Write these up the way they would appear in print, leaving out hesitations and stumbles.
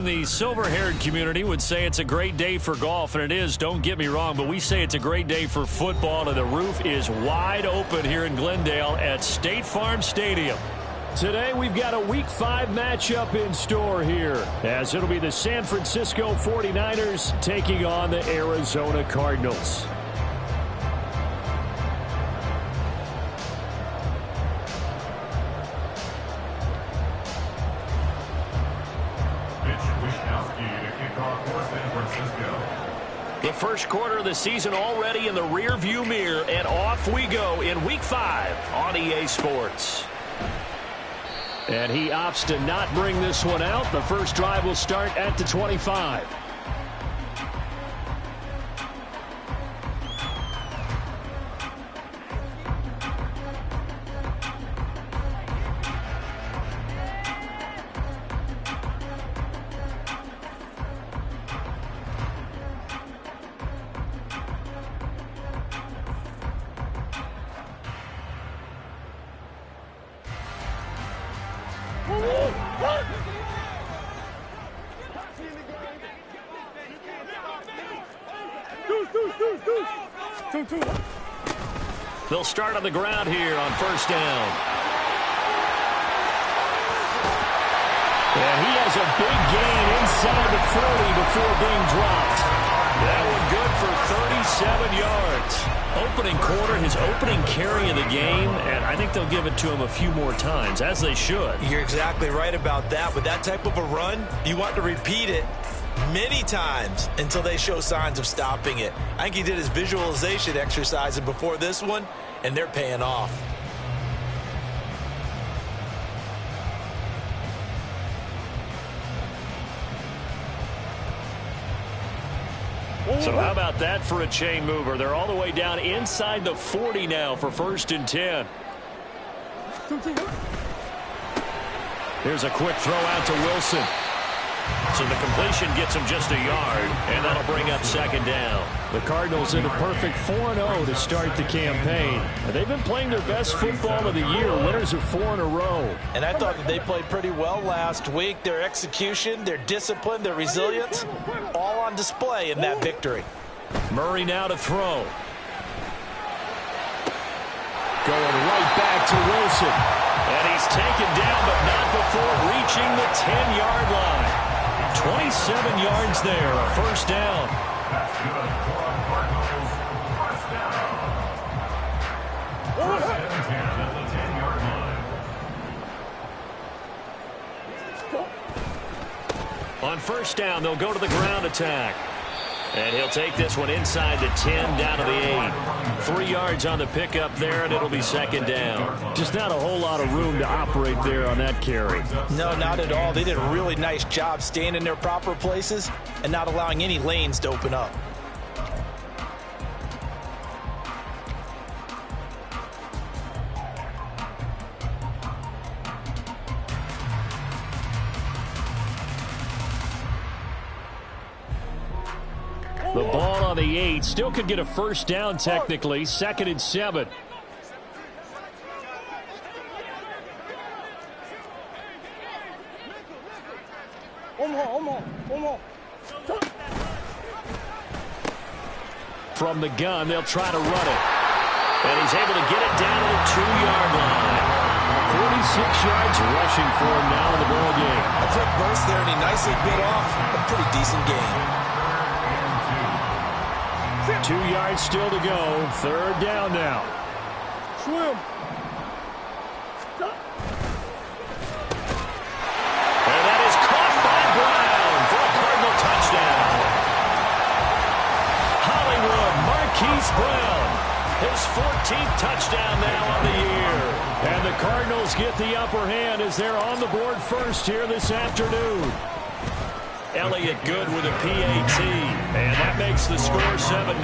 The silver-haired community would say it's a great day for golf, and it is, don't get me wrong, but we say it's a great day for football, and the roof is wide open here in Glendale at State Farm Stadium. Today we've got a Week 5 matchup in store here, as it'll be the San Francisco 49ers taking on the Arizona Cardinals. The first quarter of the season already in the rear-view mirror, and off we go in Week 5 on EA Sports. And he opts to not bring this one out. The first drive will start at the 25. They'll start on the ground here on first down. And he has a big gain inside the 40 before being dropped. That one good for 37 yards. Opening quarter, his opening carry of the game, and I think they'll give it to him a few more times, as they should. You're exactly right about that. With that type of a run, you want to repeat it many times until they show signs of stopping it. I think he did his visualization exercise before this one, and they're paying off. So how about that for a chain mover? They're all the way down inside the 40 now for first and 10. Here's a quick throw out to Wilson. So the completion gets him just a yard, and that'll bring up second down. The Cardinals in a perfect 4-0 to start the campaign. They've been playing their best football of the year, winners of 4 in a row. And I thought that they played pretty well last week. Their execution, their discipline, their resilience, all on display in that victory. Murray now to throw. Going right back to Wilson. And he's taken down, but not before reaching the 10-yard line. 27 yards there, a first down. That's good for our Cardinals. First down. First and 10 at the 10-yard line. On first down, they'll go to the ground attack. And he'll take this one inside the 10, down to the 8. 3 yards on the pickup there, and it'll be second down. Just not a whole lot of room to operate there on that carry. No, not at all. They did a really nice job staying in their proper places and not allowing any lanes to open up. The ball on the 8. Still could get a first down technically. Second and 7. From the gun, they'll try to run it. And he's able to get it down to the 2-yard line. 46 yards rushing for him now in the ball game. A quick burst there, and he nicely bit off a pretty decent gain. 2 yards still to go. Third down now. Swim. And that is caught by Brown for a Cardinal touchdown. Hollywood Marquise Brown, his 14th touchdown now on the year. And the Cardinals get the upper hand as they're on the board first here this afternoon. Elliott good with a PAT, and that makes the score 7-0.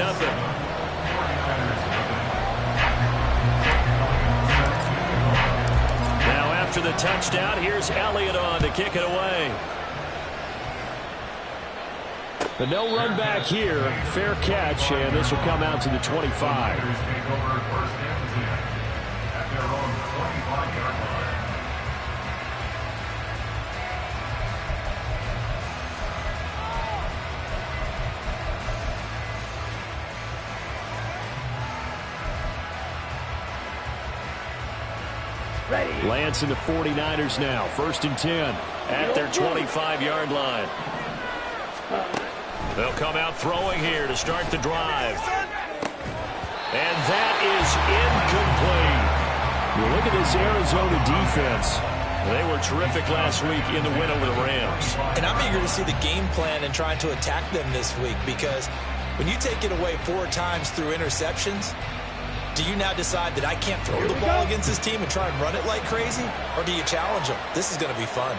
Now after the touchdown, here's Elliott on to kick it away. The no run back here, fair catch, and this will come out to the 25. Lance and the 49ers now. 1st and 10. At their 25-yard line. They'll come out throwing here to start the drive. And that is incomplete. You look at this Arizona defense. They were terrific last week in the win over the Rams. And I'm eager to see the game plan and trying to attack them this week, because when you take it away 4 times through interceptions, do you now decide that I can't throw the ball against this team and try and run it like crazy? Or do you challenge them? This is going to be fun.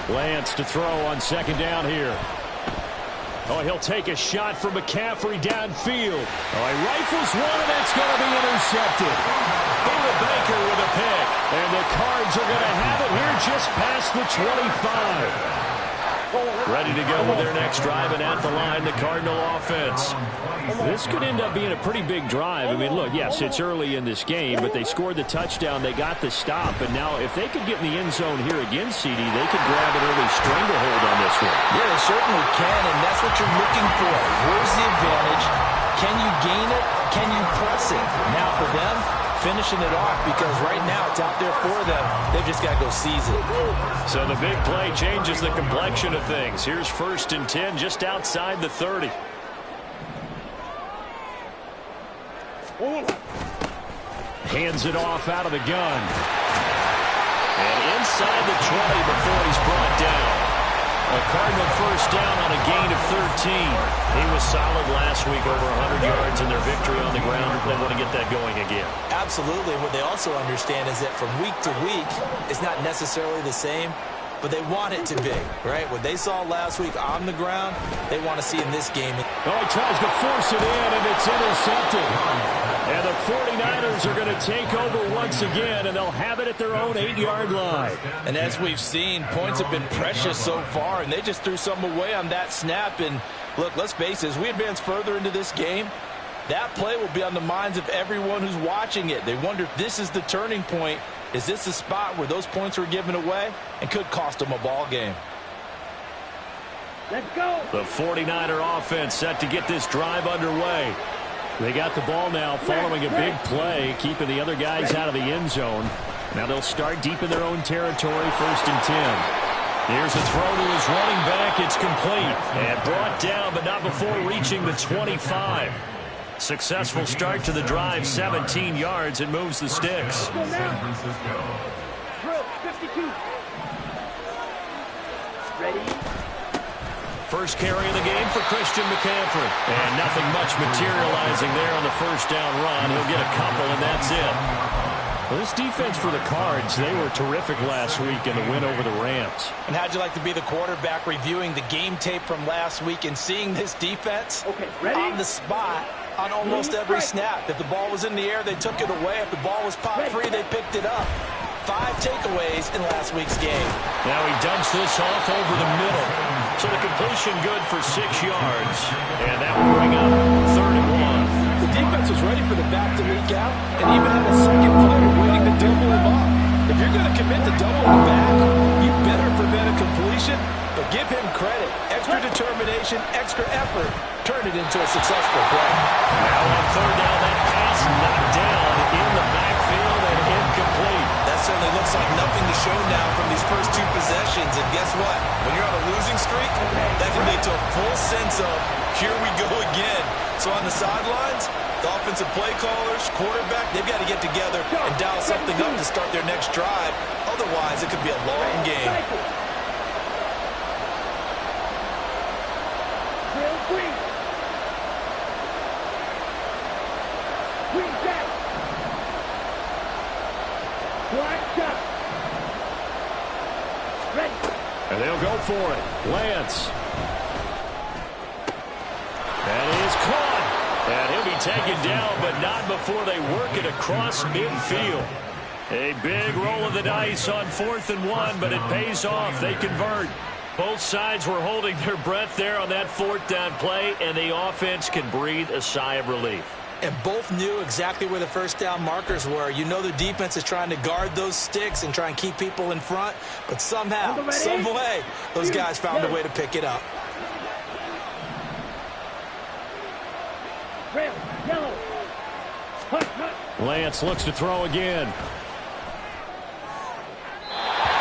Lance to throw on 2nd down here. Oh, he'll take a shot from McCaffrey downfield. Oh, he rifles one, and that's going to be intercepted. Buda Baker with a pick. And the Cards are going to have it here just past the 25. Ready to go with their next drive, and at the line, the Cardinal offense. This could end up being a pretty big drive. I mean, look, yes, it's early in this game, but they scored the touchdown. They got the stop, and now if they could get in the end zone here again, CD, they could grab an early stranglehold on this one. Yeah, they certainly can, and that's what you're looking for. Where's the advantage? Can you gain it? Can you press it? Now for them, finishing it off, because right now it's out there for them. They've just got to go seize it. So the big play changes the complexion of things. Here's 1st and 10 just outside the 30. Hands it off out of the gun. And inside the 20 before he's brought down. A Cardinal 1st down on a gain of 13. He was solid last week, over 100 yards in their victory on the ground. They want to get that going again. Absolutely. What they also understand is that from week to week, it's not necessarily the same, but they want it to be, right? What they saw last week on the ground, they want to see in this game. Oh, he tries to force it in, and it's intercepted. And the 49ers are going to take over once again, and they'll have it at their own 8-yard line. And as we've seen, points have been precious so far, and they just threw some away on that snap. And look, let's face it, as we advance further into this game, that play will be on the minds of everyone who's watching it. They wonder if this is the turning point. Is this the spot where those points were given away and could cost them a ball game? Let's go. The 49er offense set to get this drive underway. They got the ball now following a big play, keeping the other guys out of the end zone. Now they'll start deep in their own territory, 1st and 10. Here's a throw to his running back. It's complete and brought down, but not before reaching the 25. Successful start to the drive, 17 yards, and moves the sticks. Ready? First carry of the game for Christian McCaffrey. And nothing much materializing there on the 1st down run. He'll get a couple, and that's it. Well, this defense for the Cards, they were terrific last week in the win over the Rams. And how'd you like to be the quarterback reviewing the game tape from last week and seeing this defense on the spot on almost every snap? If the ball was in the air, they took it away. If the ball was popped free, they picked it up. 5 takeaways in last week's game. Now he dumps this off over the middle. So the completion good for 6 yards. And that will bring up 3rd and 1. The defense was ready for the back to leak out and even had a second player waiting to double him up. If you're going to commit to doubling the back, you better prevent a completion, but give him credit. Extra determination, extra effort, turn it into a successful play. Now on 3rd down, that pass knocked down in the backfield and incomplete. That certainly looks like nothing to show now from these first 2 possessions. And guess what? When you're on a losing streak, that can lead to a full sense of, here we go again. So on the sidelines, the offensive play callers, quarterback, they've got to get together and dial something up to start their next drive. Otherwise, it could be a long game. And they'll go for it. Lance. And he is caught. And he'll be taken down, but not before they work it across midfield. A big roll of the dice on 4th and 1, but it pays off. They convert. Both sides were holding their breath there on that 4th down play, and the offense can breathe a sigh of relief. And both knew exactly where the 1st down markers were. You know the defense is trying to guard those sticks and try and keep people in front, but somehow, some way, those guys found a way to pick it up. Red, yellow. Lance looks to throw again.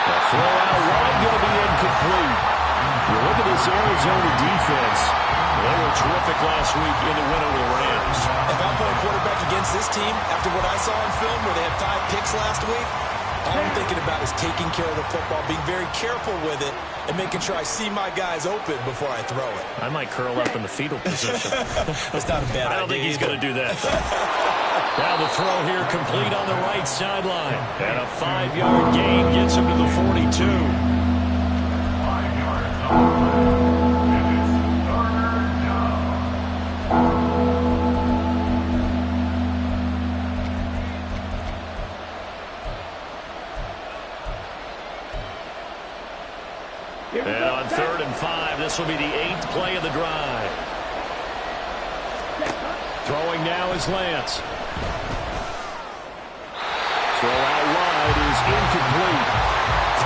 The throw out wide going to be incomplete. You look at this Arizona defense. They were terrific last week in the win over the Rams. If I'm playing quarterback against this team, after what I saw on film where they had 5 picks last week, all I'm thinking about is taking care of the football, being very careful with it, and making sure I see my guys open before I throw it. I might curl up in the fetal position. That's not a bad idea. I don't think he's going to do that. Now the throw here complete on the right sideline. And a 5-yard gain gets him to the 42. 5 yards on the play. It is third down. And on 3rd and 5, this will be the 8th play of the drive. Throwing now is Lance. Throw out wide is incomplete.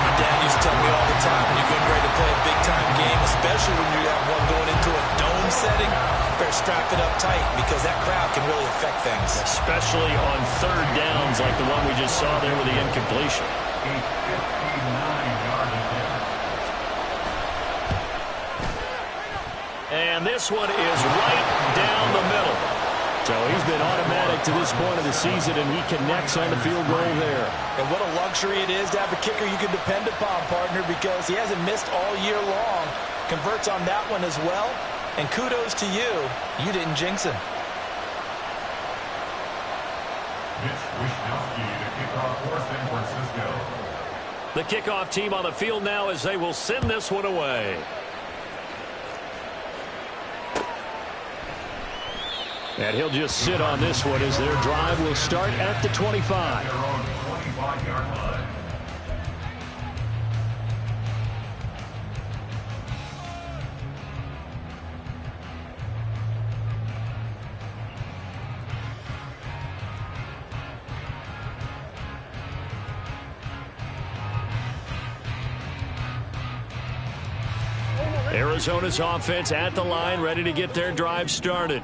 My dad used to tell me all the time, when you're getting ready to play a big-time game, especially when you have one going into a dome setting, better strap it up tight because that crowd can really affect things. Especially on 3rd downs like the one we just saw there with the incompletion. A 59-yard attempt. And this one is right down the middle. So he's been automatic to this point of the season, and he connects on the field goal there. And what a luxury it is to have a kicker you can depend upon, partner, because he hasn't missed all year long. Converts on that one as well. And kudos to you. You didn't jinx him. Mitch Wishnowsky to kick off for San Francisco. The kickoff team on the field now as they will send this one away. And he'll just sit on this one as their drive will start at the 25. Their own 25-yard line. Arizona's offense at the line, ready to get their drive started.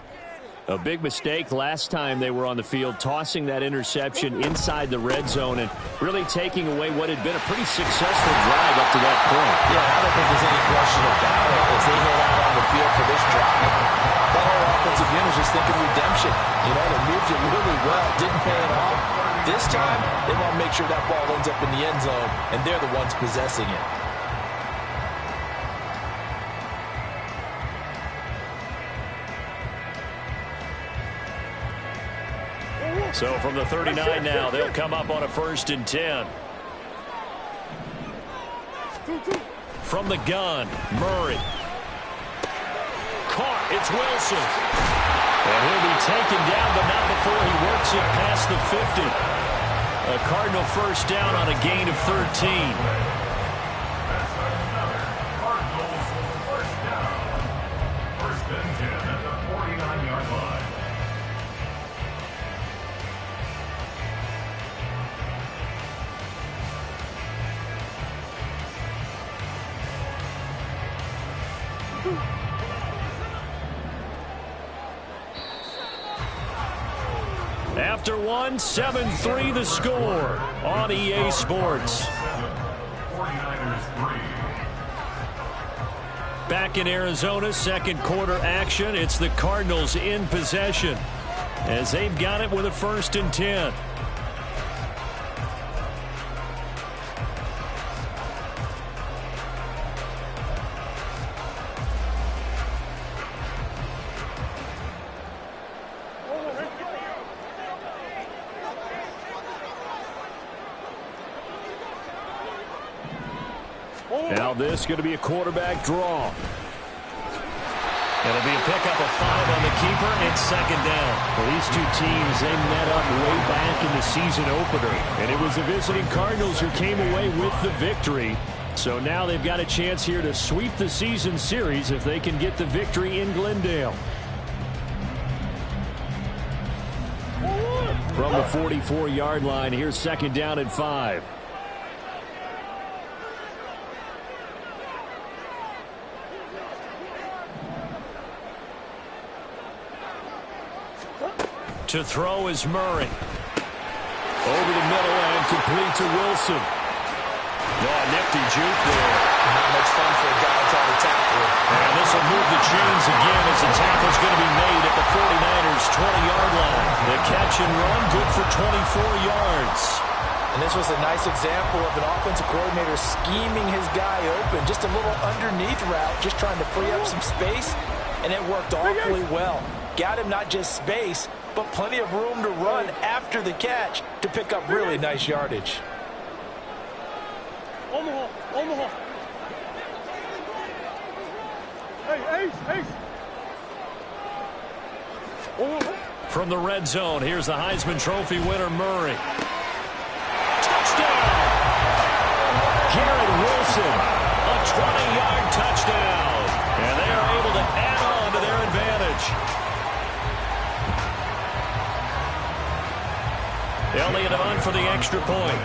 A big mistake last time they were on the field, tossing that interception inside the red zone and really taking away what had been a pretty successful drive up to that point. Yeah, I don't think there's any question about it as they head out on the field for this drive. The whole offensive unit is just thinking redemption. You know, they moved it really well, didn't pay it off. This time, they want to make sure that ball ends up in the end zone, and they're the ones possessing it. So from the 39 now, they'll come up on a 1st and 10. From the gun, Murray. Caught, it's Wilson. And he'll be taken down, but not before he works it past the 50. A Cardinal 1st down on a gain of 13. That's another Cardinals 1st down. 1st and 10 at the 49-yard line. After one, 7-3 the score on EA Sports. 49ers 3. Back in Arizona, 2nd quarter action. It's the Cardinals in possession as they've got it with a 1st and 10. Now this is going to be a quarterback draw. It'll be a pickup of 5 on the keeper. It's 2nd down. Well, these two teams, they met up way back in the season opener. And it was the visiting Cardinals who came away with the victory. So now they've got a chance here to sweep the season series if they can get the victory in Glendale. From the 44-yard line, here's 2nd down and 5. To throw is Murray. Over the middle and complete to Wilson. Oh, nifty juke there. Not much fun for a guy trying to tackle. And this will move the chains again as the tackle's going to be made at the 49ers' 20-yard line. The catch and run, good for 24 yards. And this was a nice example of an offensive coordinator scheming his guy open. Just a little underneath route, just trying to free up some space, and it worked awfully well. Got him not just space, but plenty of room to run after the catch to pick up really nice yardage. Omaha. Hey, Ace. Omaha. From the red zone, here's the Heisman Trophy winner, Murray. Touchdown! Garrett Wilson. A 20-yard touchdown. And they are able to add on to their advantage. Elliott on for the extra point.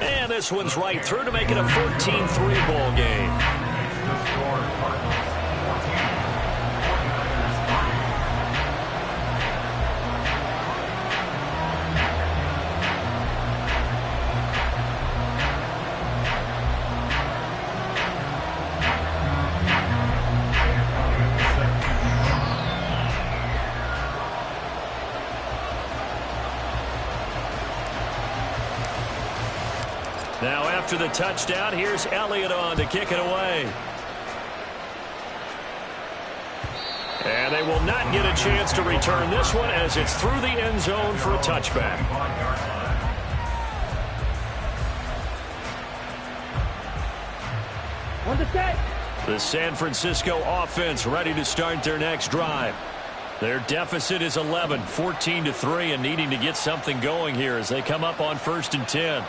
And this one's right through to make it a 14-3 ball game. Now after the touchdown, here's Elliott on to kick it away. And they will not get a chance to return this one as it's through the end zone for a touchback. On the set. The San Francisco offense ready to start their next drive. Their deficit is 11, 14-3, and needing to get something going here as they come up on 1st and 10.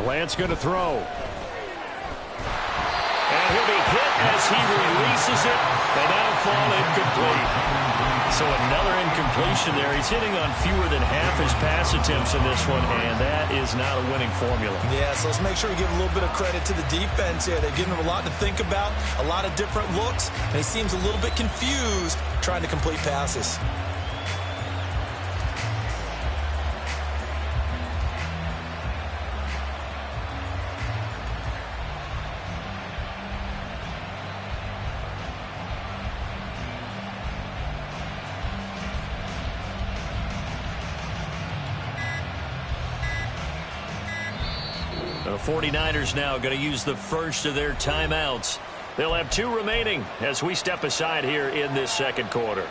Lance going to throw. And he'll be hit as he releases it, and that'll fall incomplete. So another incompletion there. He's hitting on fewer than half his pass attempts in this one, and that is not a winning formula. Yeah, so let's make sure we give a little bit of credit to the defense here. They've given him a lot to think about, a lot of different looks, and he seems a little bit confused trying to complete passes. The 49ers now going to use the first of their timeouts. They'll have 2 remaining as we step aside here in this second quarter.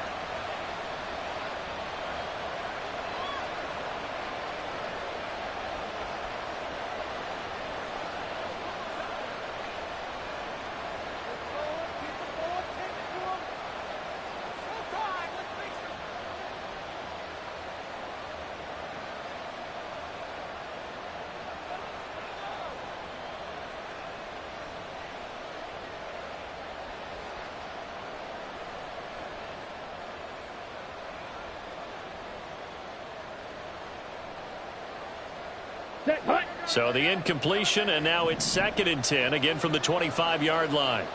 So the incompletion, and now it's 2nd and 10, again from the 25-yard line.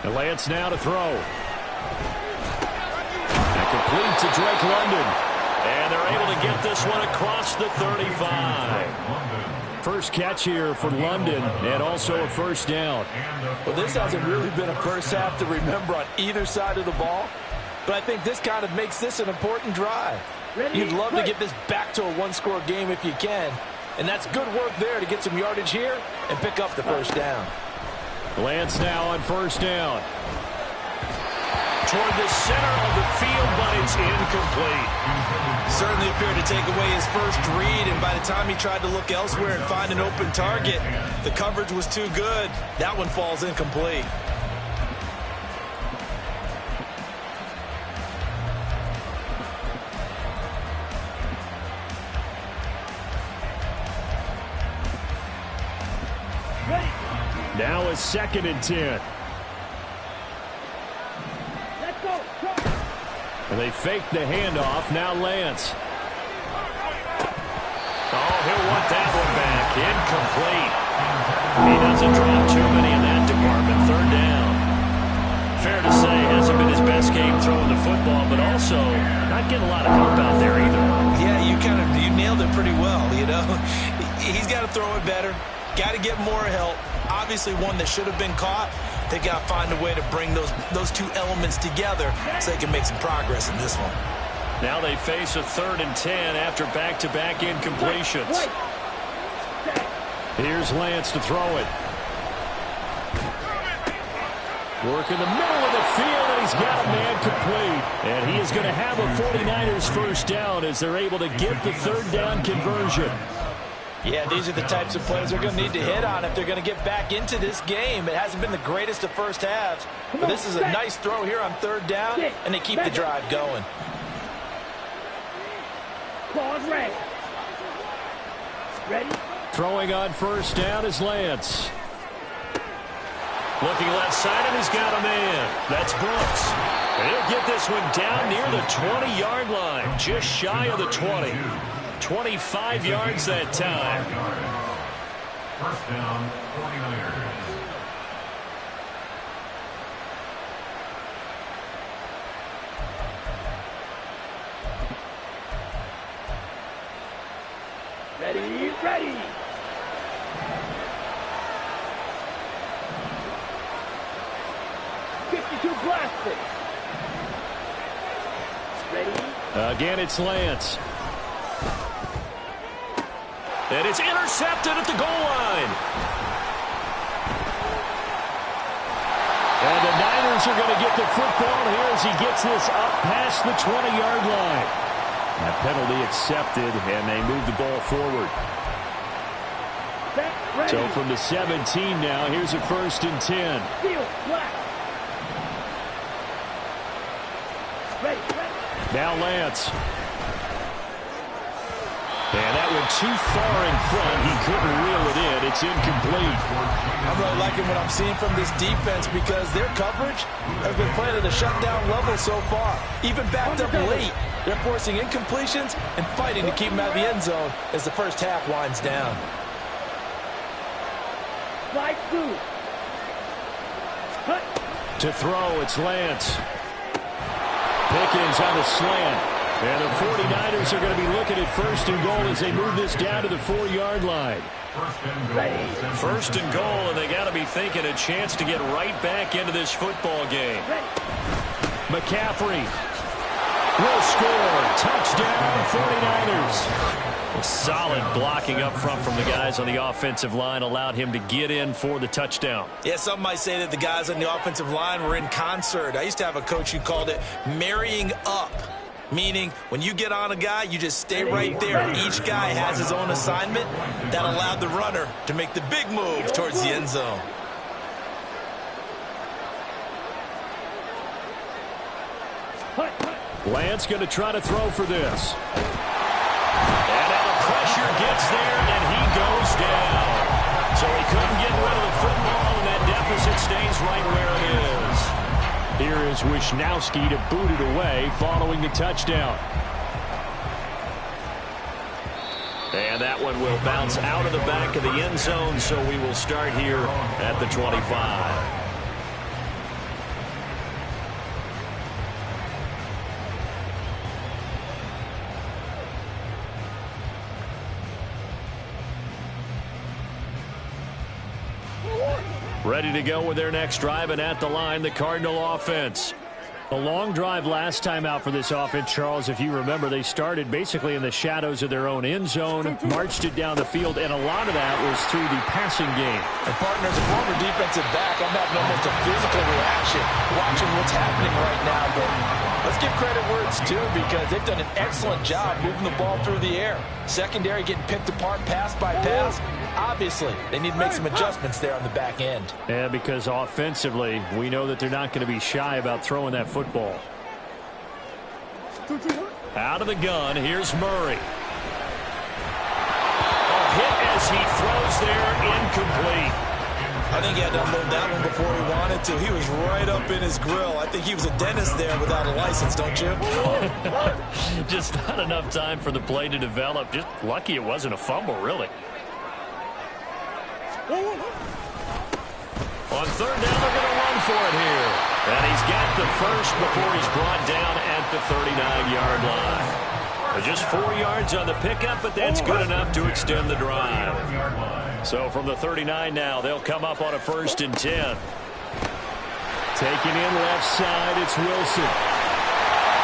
And Lance now to throw. And complete to Drake London. And they're able to get this one across the 35. First catch here for London, and also a first down. Well, this hasn't really been a first half to remember on either side of the ball, but I think this kind of makes this an important drive. You'd love to get this back to a one-score game if you can. And that's good work there to get some yardage here and pick up the first down. Lance now on first down. Toward the center of the field, but it's incomplete. Certainly appeared to take away his first read, and by the time he tried to look elsewhere and find an open target, the coverage was too good. That one falls incomplete. Now it's 2nd and 10. Let's go. And they fake the handoff. Now Lance. Oh, he'll want that one back. Incomplete. He doesn't drop too many in that department. Third down. Fair to say, hasn't been his best game throwing the football, but also not getting a lot of help out there either. Yeah, you nailed it pretty well, you know. He's got to throw it better. Got to get more help. Obviously one that should have been caught. They got to find a way to bring those two elements together so they can make some progress in this one. Now they face a 3rd and 10 after back-to-back incompletions. Here's Lance to throw it. Work in the middle of the field, and he's got a man complete. And he is going to have a 49ers first down as they're able to get the 3rd down conversion. Yeah, these are the types of plays they're going to need to hit on if they're going to get back into this game. It hasn't been the greatest of first halves, but this is a nice throw here on 3rd down, and they keep the drive going. Claws ready. Ready? Throwing on first down is Lance. Looking left side, and he's got a man. That's Brooks. And he'll get this one down near the 20-yard line, just shy of the 20. 25 yards that time. First down, 49ers. Ready, ready. Blasted. Ready? Again, it's Lance. And it's intercepted at the goal line. And the Niners are going to get the football here as he gets this up past the 20-yard line. That penalty accepted, and they move the ball forward. So from the 17 now, here's a 1st and 10. Now Lance. And that went too far in front. He couldn't reel it in. It's incomplete. I'm really liking what I'm seeing from this defense because their coverage has been playing at a shutdown level so far. Even backed up late, they're forcing incompletions and fighting to keep them out of the end zone as the first half winds down. Slide through. To throw, it's Lance. Pickens on a slant. And the 49ers are going to be looking at 1st and goal as they move this down to the 4-yard line. First and goal, and they got to be thinking a chance to get right back into this football game. McCaffrey will score. Touchdown, 49ers. Solid blocking up front from the guys on the offensive line allowed him to get in for the touchdown. Yeah, some might say that the guys on the offensive line were in concert. I used to have a coach who called it marrying up. Meaning, when you get on a guy, you just stay right there. Each guy has his own assignment. That allowed the runner to make the big move towards the end zone. Lance going to try to throw for this. And now the pressure gets there, and he goes down. So he couldn't get rid of the football, and that deficit stays right where it is. Here is Wisnowski to boot it away following the touchdown. And that one will bounce out of the back of the end zone, so we will start here at the 25. Ready to go with their next drive, and at the line, the Cardinal offense. A long drive last time out for this offense, Charles. If you remember, they started basically in the shadows of their own end zone, marched it down the field, and a lot of that was through the passing game. And partner, as a former defensive back, I'm having almost a physical reaction watching what's happening right now. But let's give credit where it's due because they've done an excellent job moving the ball through the air. Secondary getting picked apart pass by pass. Obviously, they need to make some adjustments there on the back end. Yeah, because offensively, we know that they're not going to be shy about throwing that football. Out of the gun, here's Murray. A hit as he throws there, incomplete. I think he had to unload that one before he wanted to. He was right up in his grill. I think he was a dentist there without a license, don't you? Just not enough time for the play to develop. Just lucky it wasn't a fumble, really. On third down, they're going to run for it here. And he's got the first before he's brought down at the 39-yard line. Just 4 yards on the pickup, but that's good enough to extend the drive. So from the 39 now, they'll come up on a 1st and 10. Taking in left side, it's Wilson.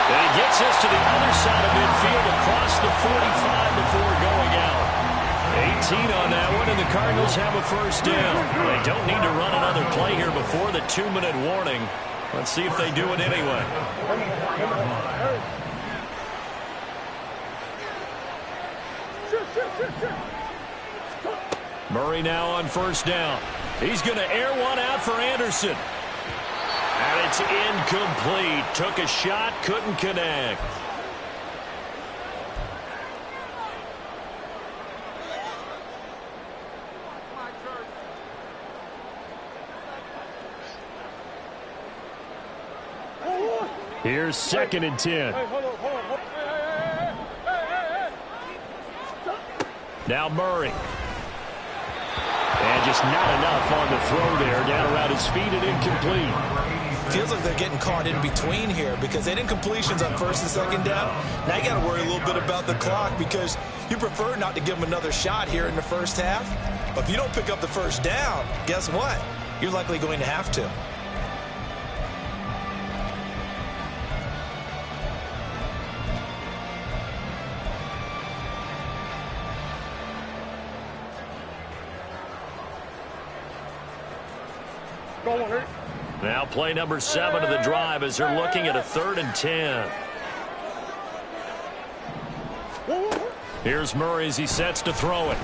And he gets us to the other side of midfield across the 45 before going out. 18 on that one, and the Cardinals have a 1st down. They don't need to run another play here before the 2-minute warning. Let's see if they do it anyway. Murray now on 1st down. He's going to air one out for Anderson. And it's incomplete. Took a shot, couldn't connect. Here's 2nd and 10. Now Murray. And just not enough on the throw there. Down around his feet and incomplete. Feels like they're getting caught in between here because they didn't completions on 1st and 2nd down. Now you got to worry a little bit about the clock because you prefer not to give them another shot here in the 1st half. But if you don't pick up the 1st down, guess what? You're likely going to have to. Now play number 7 of the drive as they're looking at a 3rd and 10. Here's Murray as he sets to throw it.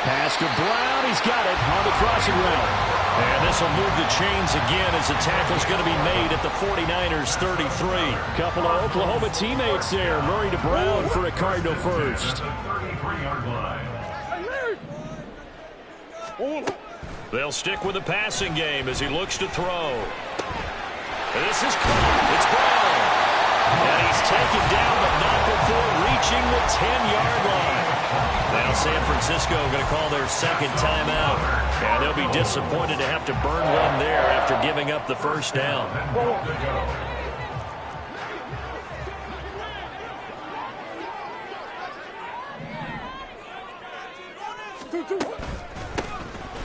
Pass to Brown. He's got it on the crossing route. And this will move the chains again as the tackle's going to be made at the 49ers 33. Couple of Oklahoma teammates there. Murray to Brown for a Cardinal 1st. They'll stick with the passing game as he looks to throw. And this is caught. It's Brown. And he's taken down, but not before reaching the 10-yard line. Now San Francisco going to call their 2nd timeout. And they'll be disappointed to have to burn one there after giving up the 1st down.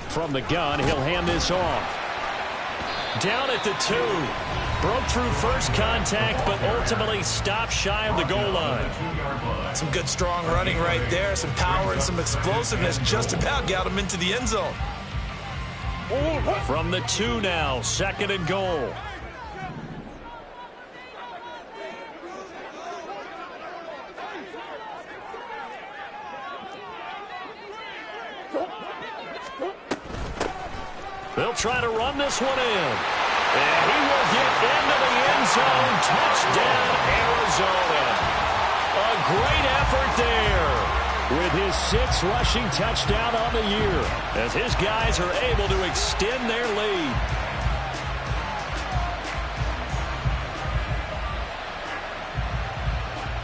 From the gun, he'll hand this off. Down at the 2. Broke through first contact, but ultimately stopped shy of the goal line. Some good, strong running right there. Some power and some explosiveness just about got him into the end zone. From the 2 now, 2nd and goal. They'll try to run this one in. And he will get into the end zone. Touchdown, Arizona. A great effort there. With his 6th rushing touchdown on the year. As his guys are able to extend their lead.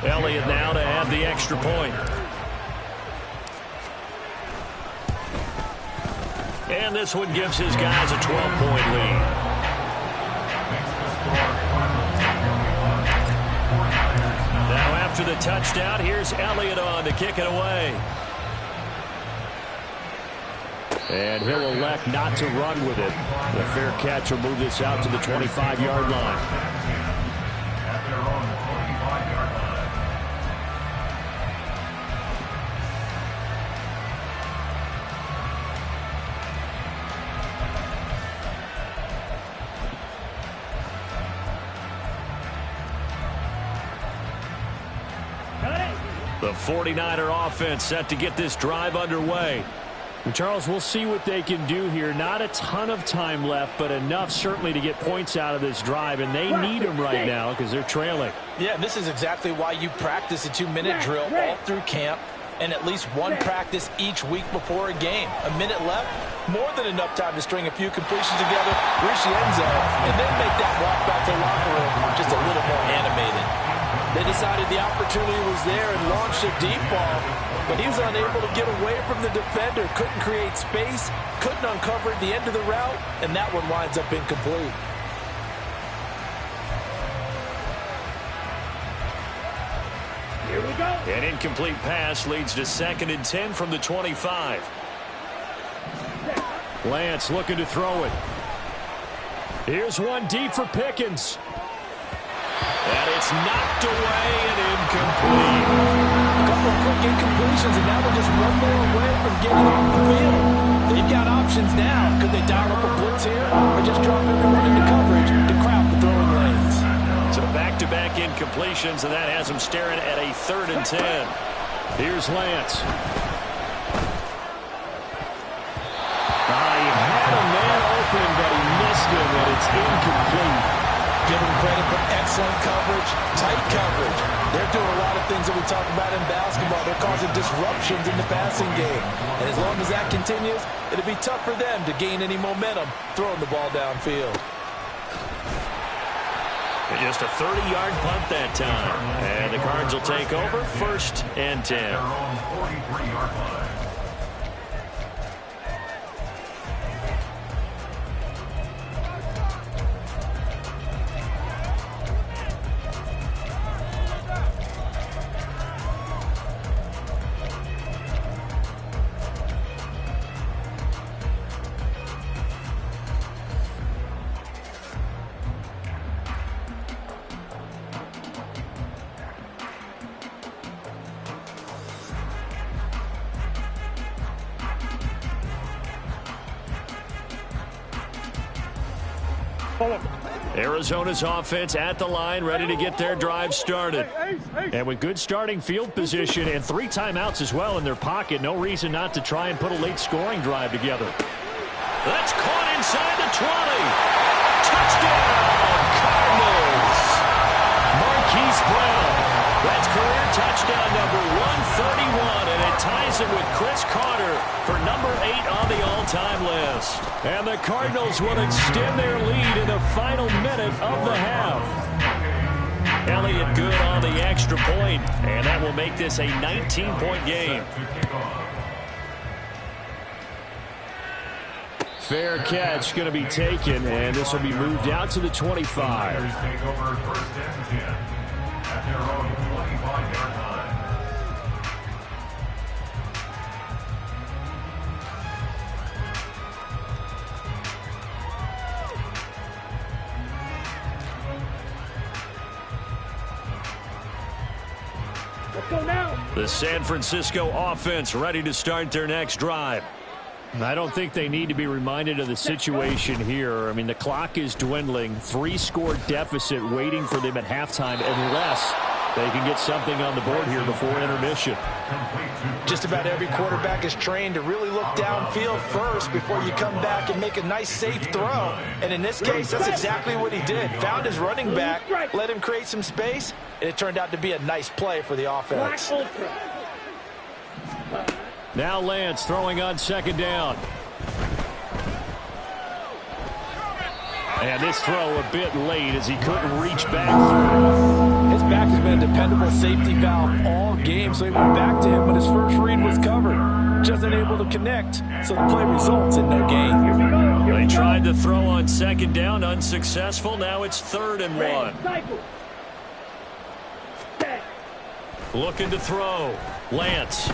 Elliott now to add the extra point. And this one gives his guys a 12-point lead. Now after the touchdown, here's Elliott on to kick it away. And he'll elect not to run with it. The fair catch will move this out to the 25-yard line. The 49er offense set to get this drive underway. And Charles, we'll see what they can do here. Not a ton of time left, but enough certainly to get points out of this drive, and they need them right now because they're trailing. Yeah, this is exactly why you practice a 2-minute drill all through camp and at least one practice each week before a game. A minute left, more than enough time to string a few completions together, reach the end zone, and then make that walk back to the locker room just a little more animated. They decided the opportunity was there and launched a deep ball, but he was unable to get away from the defender, couldn't create space, couldn't uncover at the end of the route, and that one winds up incomplete. Here we go. An incomplete pass leads to 2nd and 10 from the 25. Lance looking to throw it. Here's one deep for Pickens. And it's knocked away and incomplete. A couple of quick incompletions, and now we're just one more away from getting off the field. They've got options now. Could they dial up a blitz here or just drop everyone into coverage to crowd the throwing lanes? So back-to-back incompletions, and that has them staring at a 3rd and 10. Here's Lance. He had a man open, but he missed him, and it's incomplete. Give them credit for excellent coverage, tight coverage. They're doing a lot of things that we talk about in basketball. They're causing disruptions in the passing game. And as long as that continues, it'll be tough for them to gain any momentum throwing the ball downfield. Just a 30-yard punt that time. And the Cards will take over 1st and 10. Their own 43-yard line. Arizona's offense at the line, ready to get their drive started. And with good starting field position and 3 timeouts as well in their pocket, no reason not to try and put a late scoring drive together. That's caught inside the 20. Touchdown, Cardinals. Marquise Brown. That's career touchdown number 131, and it ties him with Chris Carter for number 8 on the all-time list. And the Cardinals will extend their lead in the final minute of the half. Elliott good on the extra point, and that will make this a 19-point game. Fair catch going to be taken, and this will be moved out to the 25. Take over 1st and 10 at their own 25-yard line. Let's go now. The San Francisco offense ready to start their next drive. I don't think they need to be reminded of the situation here. I mean, the clock is dwindling. 3-score deficit waiting for them at halftime unless they can get something on the board here before intermission. Just about every quarterback is trained to really look downfield first before you come back and make a nice, safe throw. And in this case, that's exactly what he did. Found his running back, let him create some space, and it turned out to be a nice play for the offense. Now Lance throwing on 2nd down. And this throw a bit late as he couldn't reach back through. His back has been a dependable safety valve all game, so he went back to him, but his first read was covered. Just unable to connect, so the play results in no gain. They tried to throw on 2nd down, unsuccessful. Now it's 3rd and 1. Looking to throw. Lance.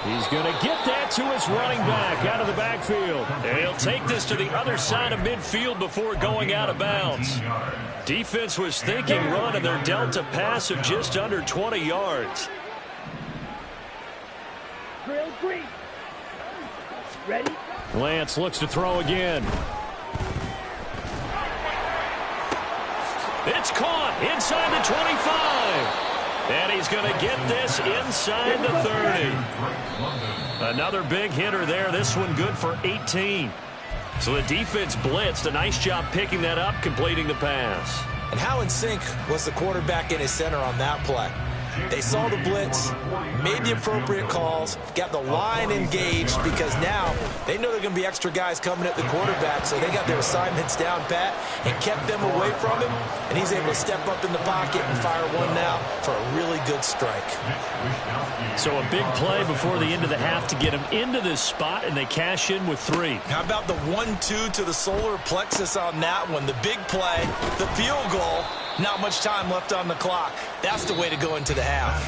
He's going to get that to his running back out of the backfield. And he'll take this to the other side of midfield before going out of bounds. Defense was thinking run, and they're dealt a pass of just under 20 yards. Drill green. Ready? Lance looks to throw again. It's caught inside the 25. And he's going to get this inside the 30. Another big hitter there. This one good for 18. So the defense blitzed. A nice job picking that up, completing the pass. And how in sync was the quarterback in his center on that play? They saw the blitz, made the appropriate calls, got the line engaged because now they know there are going to be extra guys coming at the quarterback, so they got their assignments down pat and kept them away from him, and he's able to step up in the pocket and fire one now for a really good strike. So a big play before the end of the half to get him into this spot, and they cash in with 3. How about the 1-2 to the solar plexus on that one? The big play, the field goal, not much time left on the clock. That's the way to go into the half.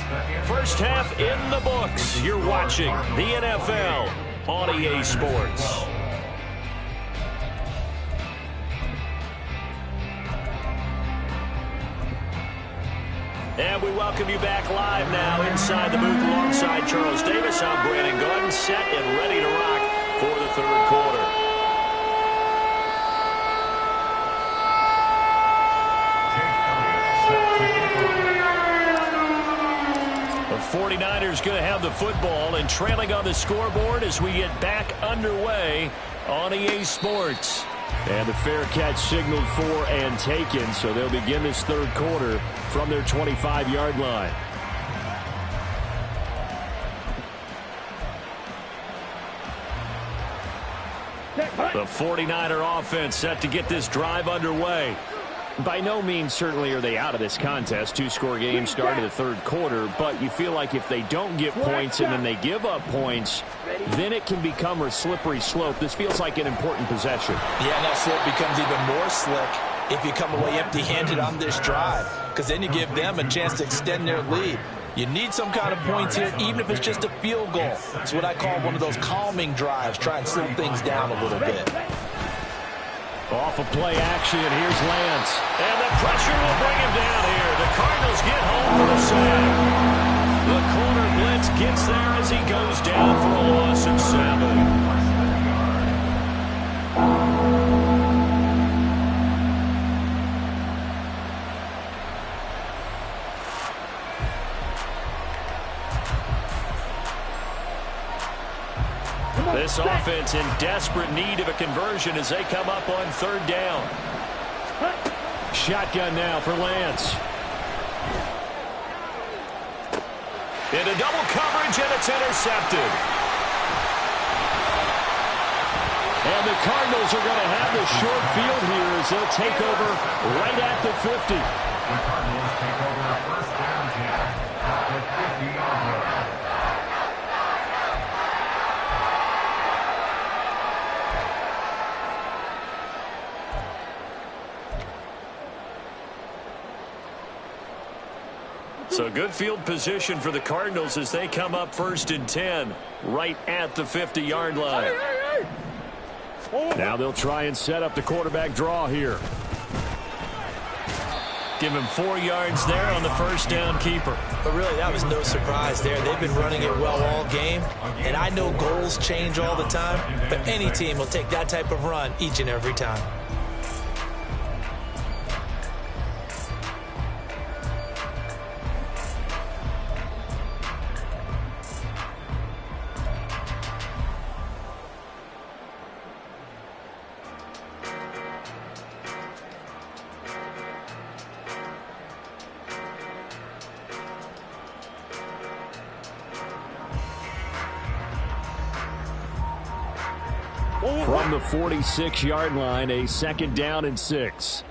First half in the books. You're watching the NFL on EA Sports. And we welcome you back live now inside the booth alongside Charles Davis. I'm Brandon Gordon, set and ready to rock for the third quarter. The 49ers going to have the football and trailing on the scoreboard as we get back underway on EA Sports. And the fair catch signaled for and taken, so they'll begin this third quarter from their 25-yard line. The 49er offense set to get this drive underway. By no means certainly are they out of this contest. 2-score game start of the third quarter, but you feel like if they don't get points and then they give up points, then it can become a slippery slope. This feels like an important possession. Yeah, and that slope becomes even more slick if you come away empty-handed on this drive, because then you give them a chance to extend their lead. You need some kind of points here, even if it's just a field goal. It's what I call one of those calming drives. Try and slow things down a little bit. Off of play action, here's Lance. And the pressure will bring him down here. The Cardinals get home for the sack. The corner blitz gets there as he goes down for a loss of 7. This offense in desperate need of a conversion as they come up on third down. Shotgun now for Lance. Into double coverage, and it's intercepted. And the Cardinals are going to have the short field here as they'll take over right at the 50. The Cardinals take over first down 10 at the 50-yard line. So good field position for the Cardinals as they come up first and 10 right at the 50-yard line. Now they'll try and set up the quarterback draw here. Give him 4 yards there on the first down keeper. But really, that was no surprise there. They've been running it well all game, and I know goals change all the time, but any team will take that type of run each and every time. From the 46-yard line, a second down and 6.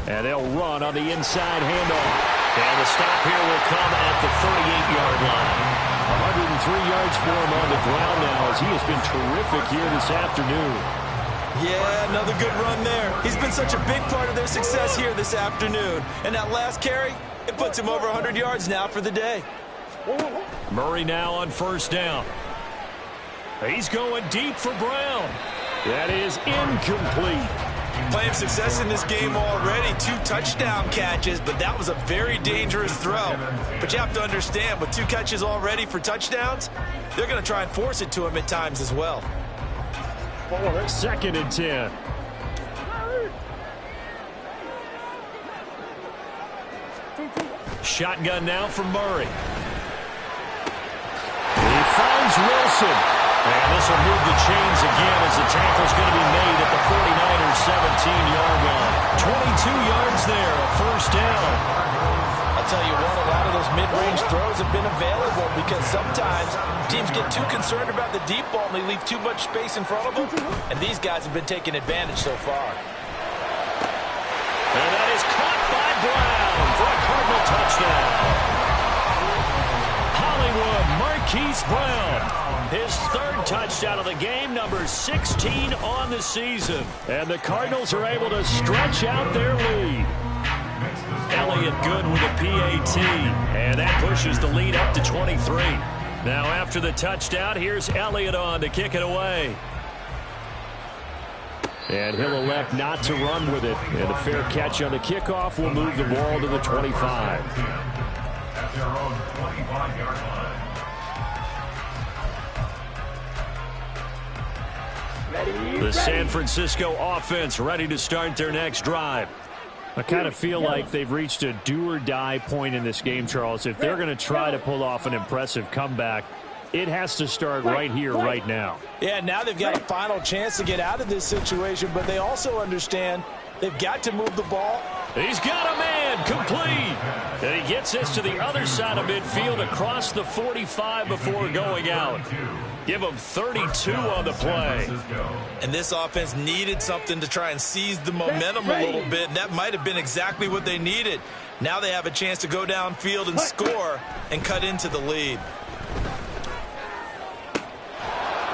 And they'll run on the inside handoff. And the stop here will come at the 38-yard line. 103 yards for him on the ground now as he has been terrific here this afternoon. Yeah, another good run there. He's been such a big part of their success here this afternoon. And that last carry, it puts him over 100 yards now for the day. Murray now on first down. He's going deep for Brown. That is incomplete. Playing success in this game already. 2 touchdown catches, but that was a very dangerous throw. But you have to understand, with 2 catches already for touchdowns, they're going to try and force it to him at times as well. Second and 10. Shotgun now from Murray. He finds Wilson. And the This will move the chains again as the tackle's going to be made at the 49ers 17-yard line. 22 yards there, a first down. I'll tell you what, a lot of those mid-range throws have been available because sometimes teams get too concerned about the deep ball and they leave too much space in front of them. And these guys have been taking advantage so far. And that is caught by Brown for a Cardinal touchdown. Hollywood Marquise Brown, his third touchdown of the game, number 16 on the season. And the Cardinals are able to stretch out their lead. Elliott good with a PAT, and that pushes the lead up to 23. Now after the touchdown, here's Elliott on to kick it away. And he'll elect not to run with it. And a fair catch on the kickoff will move the ball to the 25. At their own 25-yard line. The San Francisco offense ready to start their next drive. I kind of feel like they've reached a do-or-die point in this game, Charles. If they're going to try to pull off an impressive comeback, it has to start right here, right now. Yeah, now they've got a final chance to get out of this situation, but they also understand they've got to move the ball. He's got a man, complete. And he gets this to the other side of midfield across the 45 before going out. Give him 32 on the play. And this offense needed something to try and seize the momentum a little bit, and that might have been exactly what they needed. Now they have a chance to go downfield and score and cut into the lead.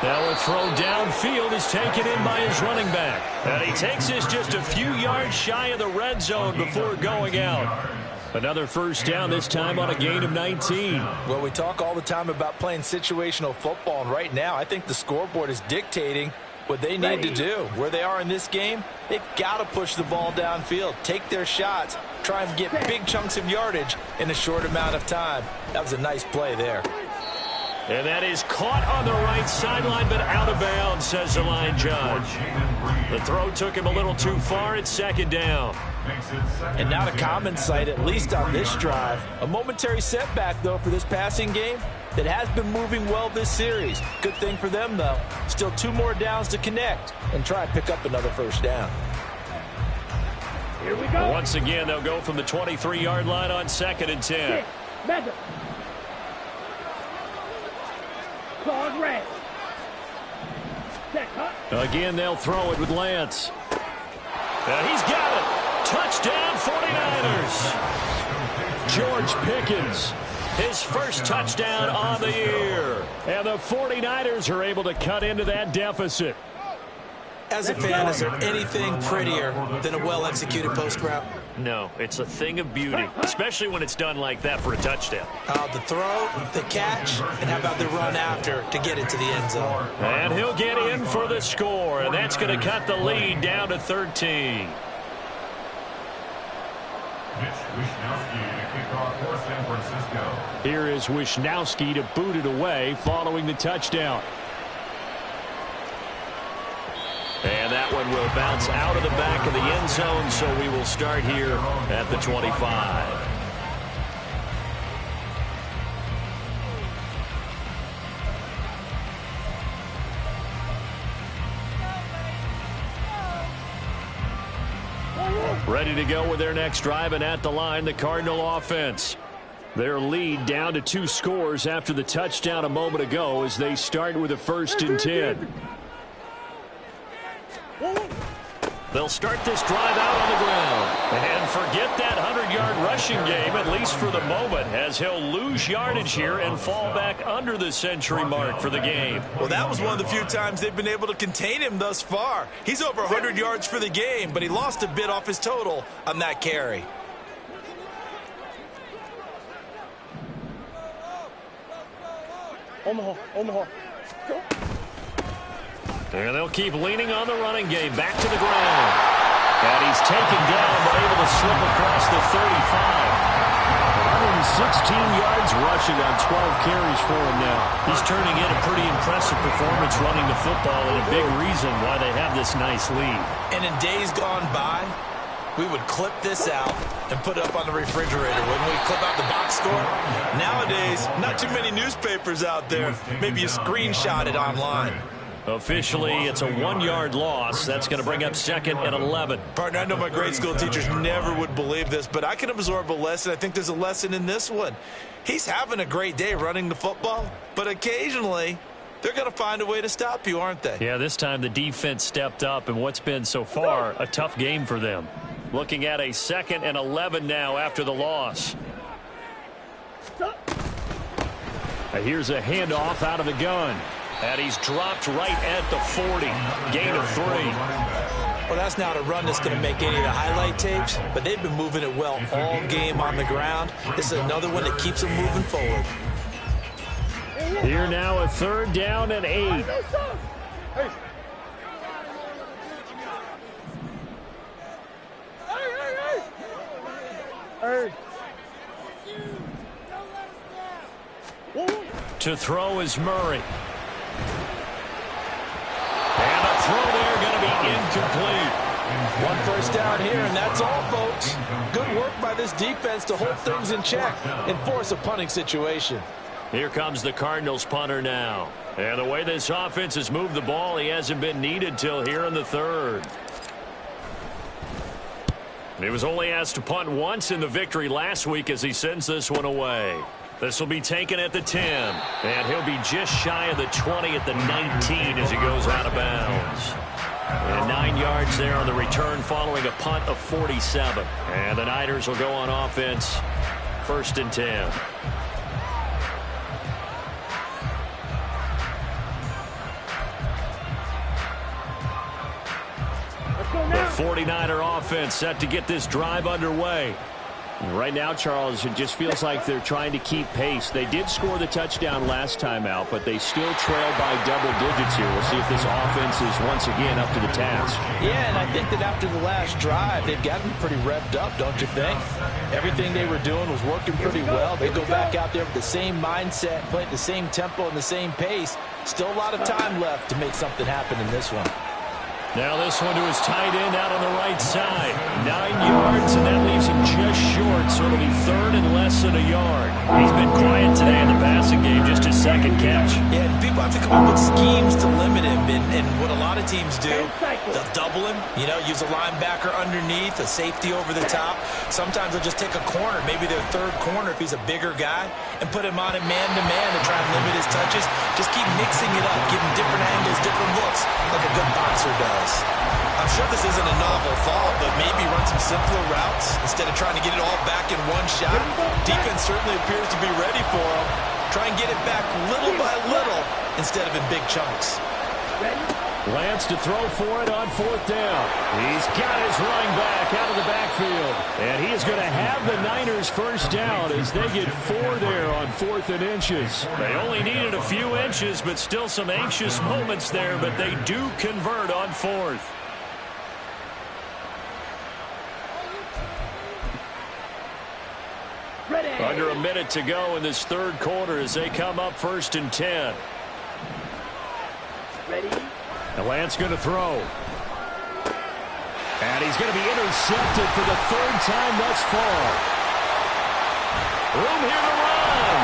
Now a throw downfield is taken in by his running back. And he takes this just a few yards shy of the red zone before going out. Another first down, this time on a gain of 19. Well, we talk all the time about playing situational football, and right now I think the scoreboard is dictating what they need to do. Where they are in this game, they've got to push the ball downfield, take their shots, try and get big chunks of yardage in a short amount of time. That was a nice play there. And that is caught on the right sideline, but out of bounds, says the line judge. The throw took him a little too far. It's second down. And not a common sight, at least on this drive. A momentary setback, though, for this passing game that has been moving well this series. Good thing for them, though. Still 2 more downs to connect and try and pick up another first down. Here we go. Once again, they'll go from the 23-yard line on 2nd and 10. Mega. Card red. Set cut. Again, they'll throw it with Lance. And he's got it. Touchdown 49ers. George Pickens, his first touchdown on the year. And the 49ers are able to cut into that deficit. As a fan, is there anything prettier than a well-executed post route? No, it's a thing of beauty, especially when it's done like that for a touchdown. The throw, the catch, and how about the run after to get it to the end zone? And he'll get in for the score, and that's going to cut the lead down to 13. Here is Wisnowski to boot it away following the touchdown. And that one will bounce out of the back of the end zone, so we will start here at the 25. Ready to go with their next drive, and at the line, the Cardinal offense. Their lead down to 2 scores after the touchdown a moment ago as they start with a 1st and 10. They'll start this drive out on the ground. And forget that 100-yard rushing game, at least for the moment, as he'll lose yardage here and fall back under the century mark for the game. Well, that was one of the few times they've been able to contain him thus far. He's over 100 yards for the game, but he lost a bit off his total on that carry. Omaha. Go. And they'll keep leaning on the running game. Back to the ground. And he's taken down, but able to slip across the 35. 116 yards rushing on 12 carries for him now. He's turning in a pretty impressive performance running the football, and a big reason why they have this nice lead. And in days gone by, we would clip this out and put it up on the refrigerator. When we clip out the box score, nowadays, not too many newspapers out there. Maybe you screenshot it online. Officially, it's a 1-yard loss. That's going to bring up 2nd and 11. Partner, I know my grade school teachers never would believe this, but I can absorb a lesson. I think there's a lesson in this one. He's having a great day running the football, but occasionally they're going to find a way to stop you, aren't they? Yeah, this time the defense stepped up, and what's been so far a tough game for them. Looking at a 2nd and 11 now after the loss. Here's a handoff out of the gun. And he's dropped right at the 40. Gain of 3. Well, that's not a run that's going to make any of the highlight tapes, but they've been moving it well all game on the ground. This is another one that keeps them moving forward. Here now, a 3rd down and 8. To throw is Murray. And a throw there going to be incomplete. 1 first down here, and that's all, folks. Good work by this defense to hold things in check and force a punting situation. Here comes the Cardinals punter now. And the way this offense has moved the ball, he hasn't been needed till here in the 3rd. He was only asked to punt once in the victory last week as he sends this one away. This will be taken at the 10. And he'll be just shy of the 20 at the 19 as he goes out of bounds. And 9 yards there on the return following a punt of 47. And the Niners will go on offense. 1st and 10. The 49er offense set to get this drive underway. Right now, Charles, it just feels like they're trying to keep pace. They did score the touchdown last time out, but they still trail by double digits here. We'll see if this offense is once again up to the task. Yeah, and I think that after the last drive, they've gotten pretty revved up, don't you think? Everything they were doing was working pretty well. They go back out there with the same mindset, play at the same tempo and the same pace. Still a lot of time left to make something happen in this one. Now this one to his tight end out on the right side. 9 yards, and that leaves him just short, so it'll be 3rd and less than a yard. He's been quiet today in the passing game, just his 2nd catch. Yeah, and people have to come up with schemes to limit him, and what a lot of teams do, they'll double him, use a linebacker underneath, a safety over the top. Sometimes they'll just take a corner, maybe their 3rd corner if he's a bigger guy, and put him on a man-to-man to try and limit his touches. Just keep mixing it up, give him different angles, different looks, like a good boxer does. I'm sure this isn't a novel thought, but maybe run some simpler routes instead of trying to get it all back in one shot. Defense certainly appears to be ready for him. Try and get it back little by little instead of in big chunks. Lance to throw for it on 4th down. He's got his running back out of the backfield. And he is going to have the Niners 1st down as they get 4 there on 4th and inches. They only needed a few inches, but still some anxious moments there, but they do convert on 4th. Under a minute to go in this 3rd quarter as they come up 1st and 10. Ready? And Lance going to throw. And he's going to be intercepted for the 3rd time thus far. Room here to run.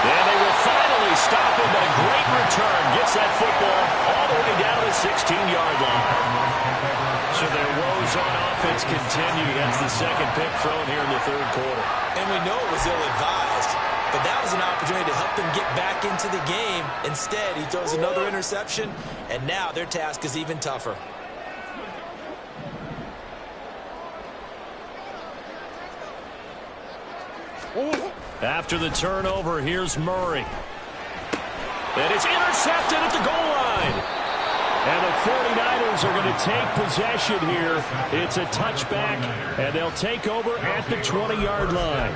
And they will finally stop him, but a great return. Gets that football all the way down to the 16-yard line. So their woes on offense continue. That's the 2nd pick thrown here in the 3rd quarter. And we know it was ill-advised, but that was an opportunity to help them get back into the game. Instead, he throws another interception, and now their task is even tougher. After the turnover, here's Murray. And it's intercepted at the goal line. And the 49ers are going to take possession here. It's a touchback, and they'll take over at the 20-yard line.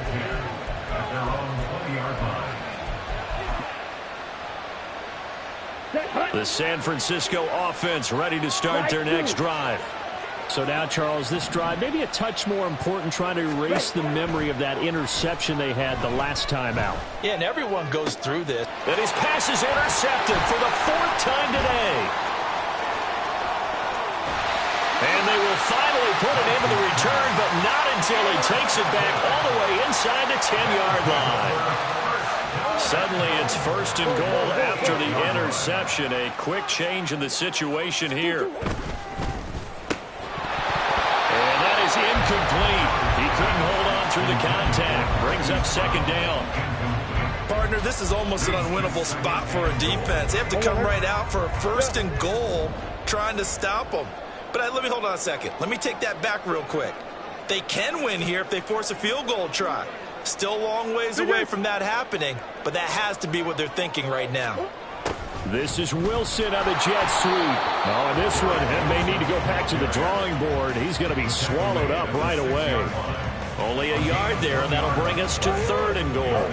The San Francisco offense ready to start their next drive. So now, Charles, this drive maybe a touch more important, trying to erase the memory of that interception they had the last time out. Yeah, and everyone goes through this. And his pass is intercepted for the 4th time today. And they will finally put it into the return, but not until he takes it back all the way inside the 10-yard line. Suddenly it's 1st and goal after the interception. A quick change in the situation here. And that is incomplete. He couldn't hold on through the contact. Brings up 2nd down. Partner, this is almost an unwinnable spot for a defense. They have to come right out for a 1st and goal trying to stop them. But let me hold on a second. Let me take that back real quick. They can win here if they force a field goal try. Still a long ways away from that happening, but that has to be what they're thinking right now. This is Wilson on the jet sweep. Oh, this one may need to go back to the drawing board. He's going to be swallowed up right away. Only a yard there, and that'll bring us to 3rd and goal.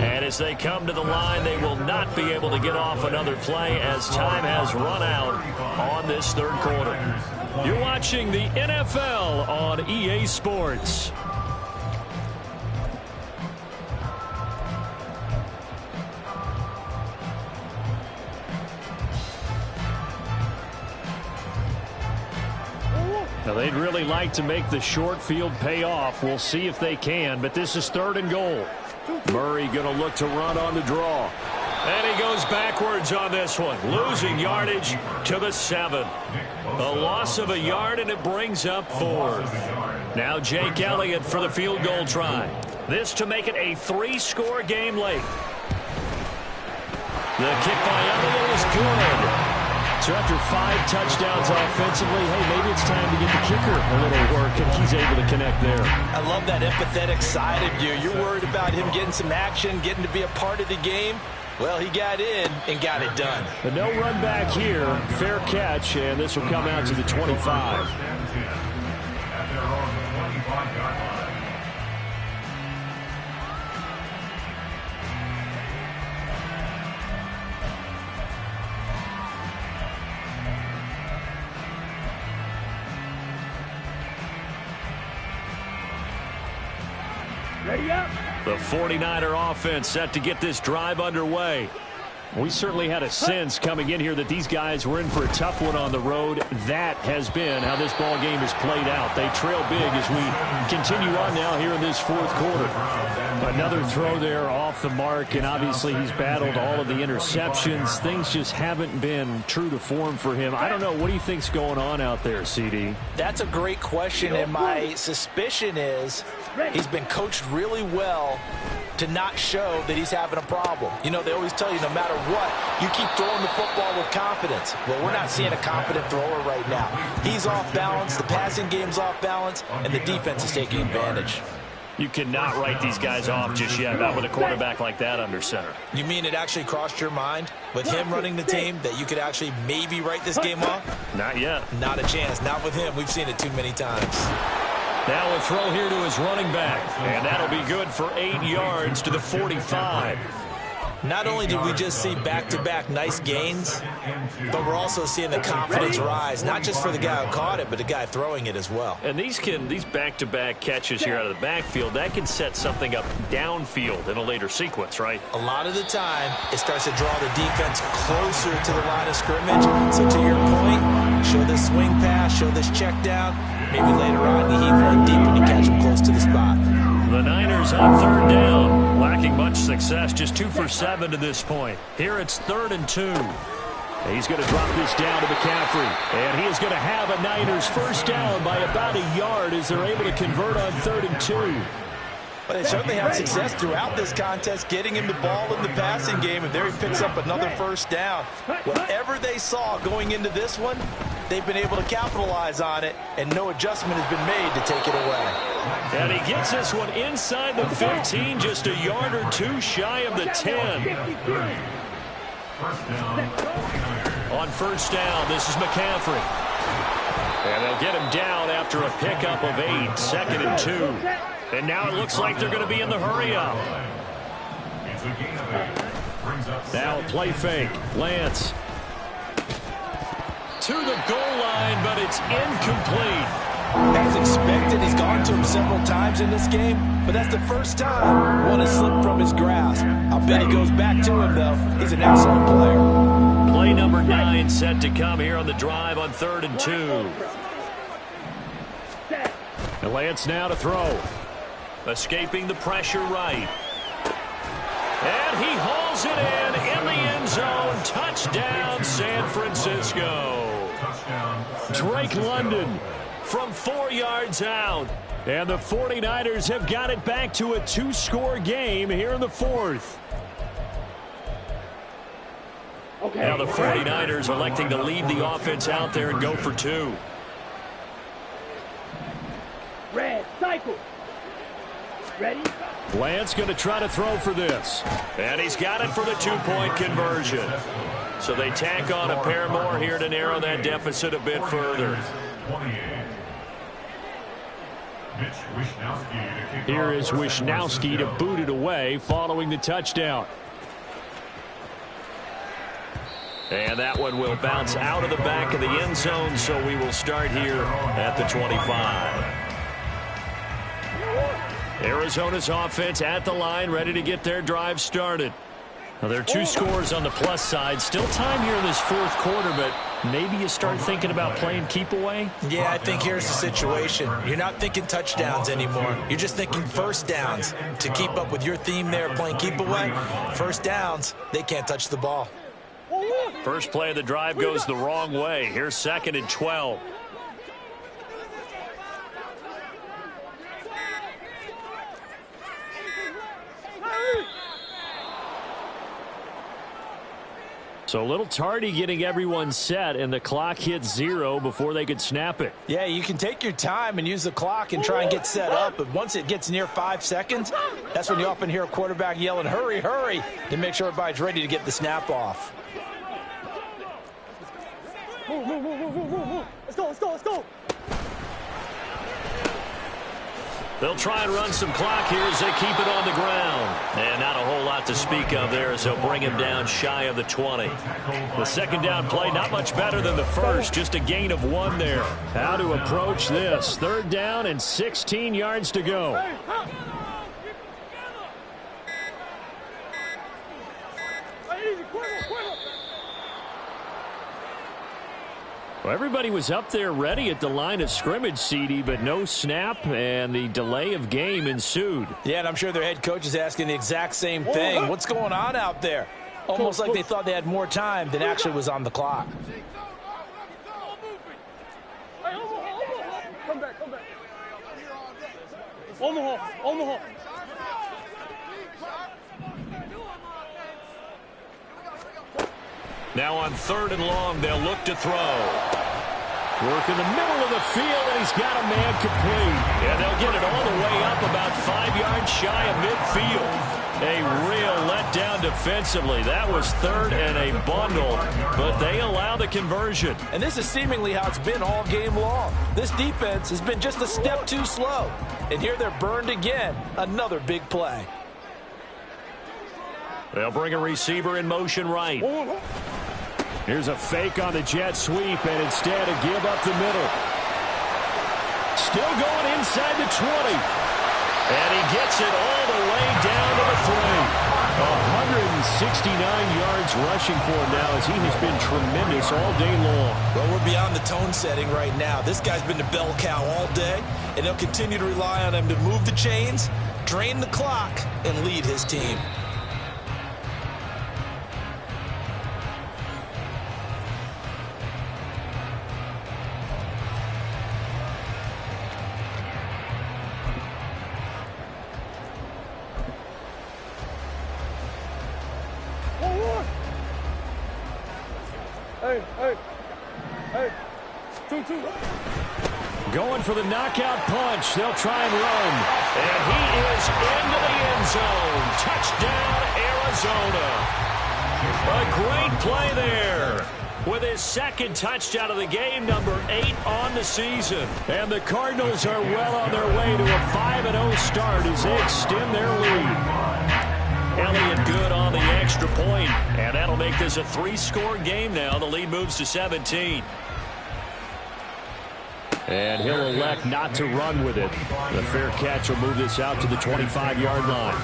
And as they come to the line, they will not be able to get off another play as time has run out on this 3rd quarter. You're watching the NFL on EA Sports. Now, they'd really like to make the short field pay off. We'll see if they can, but this is 3rd and goal. Murray going to look to run on the draw. And he goes backwards on this one, losing yardage to the 7. A loss of a yard, and it brings up 4th. Now Jake Elliott for the field goal try. This to make it a 3-score game late. The kick by Elliott is good. So after 5 touchdowns offensively, hey, maybe it's time to get the kicker a little work, and he's able to connect there. I love that empathetic side of you. You're worried about him getting some action, getting to be a part of the game. Well, he got in and got it done. But no run back here. Fair catch, and this will come out to the 25. Ready up. The 49er offense set to get this drive underway. We certainly had a sense coming in here that these guys were in for a tough one on the road. That has been how this ball game has played out. They trail big as we continue on now here in this 4th quarter. Another throw there off the mark, and obviously he's battled all of the interceptions. Things just haven't been true to form for him. I don't know. What do you think's going on out there, CD? That's a great question, and my suspicion is he's been coached really well to not show that he's having a problem. You know, they always tell you no matter what, you keep throwing the football with confidence. Well, we're not seeing a confident thrower right now. He's off balance, the passing game's off balance, and the defense is taking advantage. You cannot write these guys off just yet, not with a quarterback like that under center. You mean it actually crossed your mind with him running the team that you could actually maybe write this game off? Not yet. Not a chance. Not with him. We've seen it too many times. Now a throw here to his running back, and that'll be good for 8 yards to the 45. Not only did we just see back-to-back nice gains, but we're also seeing the confidence rise, not just for the guy who caught it, but the guy throwing it as well. And these back-to-back catches here out of the backfield, that can set something up downfield in a later sequence, right? A lot of the time, it starts to draw the defense closer to the line of scrimmage. So to your point, show this swing pass, show this check down. Maybe later on, you heave one deep and you catch him close to the spot. The Niners on 3rd down, lacking much success, just 2 for 7 to this point. Here it's 3rd and 2. He's going to drop this down to McCaffrey, and he is going to have a Niners first down by about a yard as they're able to convert on 3rd and 2. But they certainly had success throughout this contest, getting him the ball in the passing game, and there he picks up another first down. Whatever they saw going into this one, they've been able to capitalize on it, and no adjustment has been made to take it away. And he gets this one inside the 15, just a yard or 2 shy of the 10. On first down, this is McCaffrey. And they'll get him down after a pickup of 8, 2nd and 2. And now it looks like they're going to be in the hurry-up. Now a play fake. Lance. To the goal line, but it's incomplete. As expected, he's gone to him several times in this game, but that's the first time one has slipped from his grasp. I'll bet he goes back to him, though. He's an excellent player. Play play number 9 set to come here on the drive on 3rd and 2. And Lance now to throw. Escaping the pressure right. And he hauls it in the end zone. Touchdown, San Francisco. Drake London from 4 yards out. And the 49ers have got it back to a 2-score game here in the 4th. Now the 49ers electing to leave the offense out there and go for 2. Red, cycle. Ready? Lance going to try to throw for this. And he's got it for the 2-point conversion. So they tack on a pair more here to narrow that deficit a bit further. Here is Wishnowski to boot it away following the touchdown. And that one will bounce out of the back of the end zone, so we will start here at the 25. Arizona's offense at the line, ready to get their drive started. Now, there are 2 scores on the plus side. Still time here in this 4th quarter, but maybe you start thinking about playing keep away? Yeah, I think here's the situation. You're not thinking touchdowns anymore. You're just thinking first downs. To keep up with your theme there, playing keep away, first downs, they can't touch the ball. First play of the drive goes the wrong way. Here's 2nd and 12. So a little tardy getting everyone set, and the clock hit 0 before they could snap it. Yeah, you can take your time and use the clock and try and get set up, but once it gets near 5 seconds, that's when you often hear a quarterback yelling, hurry, hurry, to make sure everybody's ready to get the snap off. Move, move, move, move, move, move. Let's go, let's go, let's go. They'll try and run some clock here as they keep it on the ground. And not a whole lot to speak of there as they'll bring him down shy of the 20. The 2nd down play not much better than the first, just a gain of 1 there. How to approach this. 3rd down and 16 yards to go. Well, everybody was up there ready at the line of scrimmage, CD, but no snap, and the delay of game ensued. Yeah, and I'm sure their head coach is asking the exact same thing. What's going on out there? Almost like they thought they had more time than actually was on the clock. Come back, come back. Omaha. Now on 3rd and long, they'll look to throw. Work in the middle of the field, and he's got a man complete. And they'll get it all the way up about 5 yards shy of midfield. A real letdown defensively. That was 3rd and a bundle, but they allow the conversion. And this is seemingly how it's been all game long. This defense has been just a step too slow. And here they're burned again. Another big play. They'll bring a receiver in motion right. Here's a fake on the jet sweep, and instead a give up the middle. Still going inside the 20. And he gets it all the way down to the 3. 169 yards rushing for him now, as he has been tremendous all day long. Well, we're beyond the tone setting right now. This guy's been the bell cow all day, and they'll continue to rely on him to move the chains, drain the clock, and lead his team. Hey. 2-2. Going for the knockout punch. They'll try and run. And he is into the end zone. Touchdown, Arizona. A great play there. With his 2nd touchdown of the game, number 8 on the season. And the Cardinals are well on their way to a 5-0 start as they extend their lead. Elliott good on the extra point, and that'll make this a 3-score game now. The lead moves to 17. And he'll elect not to run with it. The fair catch will move this out to the 25-yard line.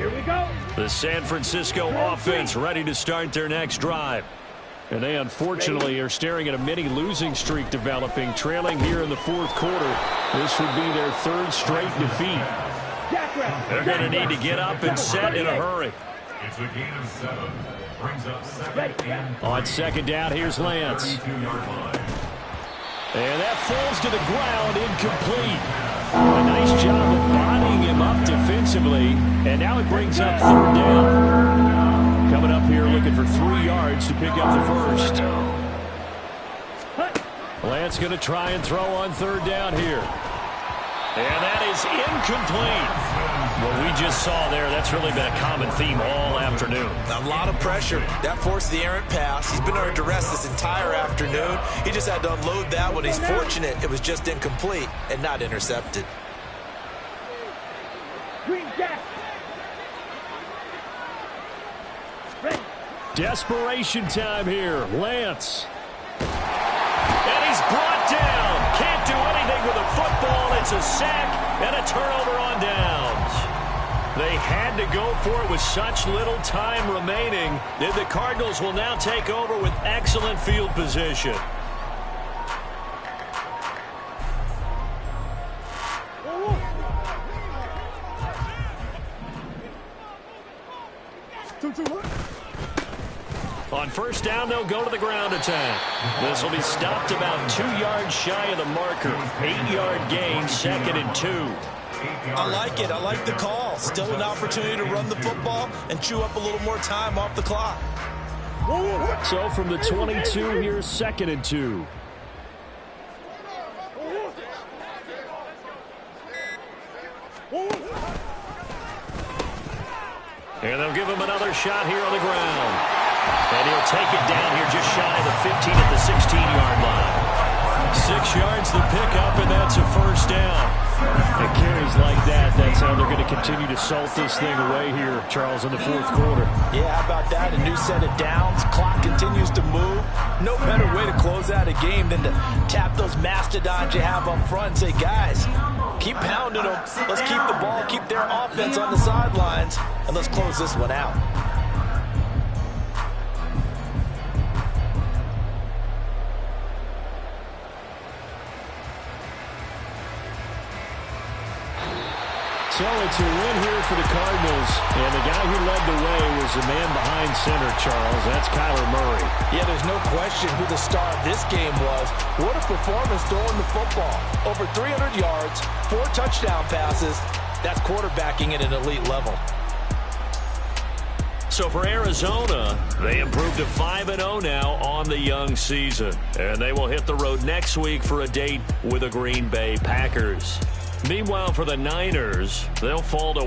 Here we go. The San Francisco offense ready to start their next drive. And they unfortunately are staring at a mini losing streak developing, trailing here in the fourth quarter. This would be their third straight defeat. They're going to need to get up and set in a hurry. It's a gain of 7. Brings up second and On second down, here's Lance. 32-yard line. And that falls to the ground, incomplete. A nice job of bodying him up defensively. And now it brings up third down. Coming up here looking for 3 yards to pick up the first. Lance going to try and throw on third down here. And that is incomplete. What we just saw there, that's really been a common theme all afternoon. A lot of pressure. That forced the errant pass. He's been under duress this entire afternoon. He just had to unload that one. He's fortunate it was just incomplete and not intercepted. Desperation time here. Lance. And he's brought down. Can't do anything with a football. It's a sack and a turnover on downs. They had to go for it with such little time remaining. And the Cardinals will now take over with excellent field position. On first down, they'll go to the ground attack. This will be stopped about 2 yards shy of the marker. 8-yard gain, 2nd and 2. I like it. I like the call. Still an opportunity to run the football and chew up a little more time off the clock. So from the 22, here's 2nd and 2. And they'll give him another shot here on the ground. And he'll take it down here just shy of the 15 at the 16-yard line. 6 yards to pick up, and that's a first down. And carries like that, that's how they're going to continue to salt this thing away here, Charles, in the fourth quarter. Yeah, how about that? A new set of downs. Clock continues to move. No better way to close out a game than to tap those mastodons you have up front and say, guys, keep pounding them. Let's keep the ball, keep their offense on the sidelines, and let's close this one out. So it's a win here for the Cardinals. And the guy who led the way was the man behind center, Charles. That's Kyler Murray. Yeah, there's no question who the star of this game was. What a performance throwing the football. Over 300 yards, 4 touchdown passes. That's quarterbacking at an elite level. So for Arizona, they improved to 5-0 now on the young season. And they will hit the road next week for a date with the Green Bay Packers. Meanwhile, for the Niners, they'll fall to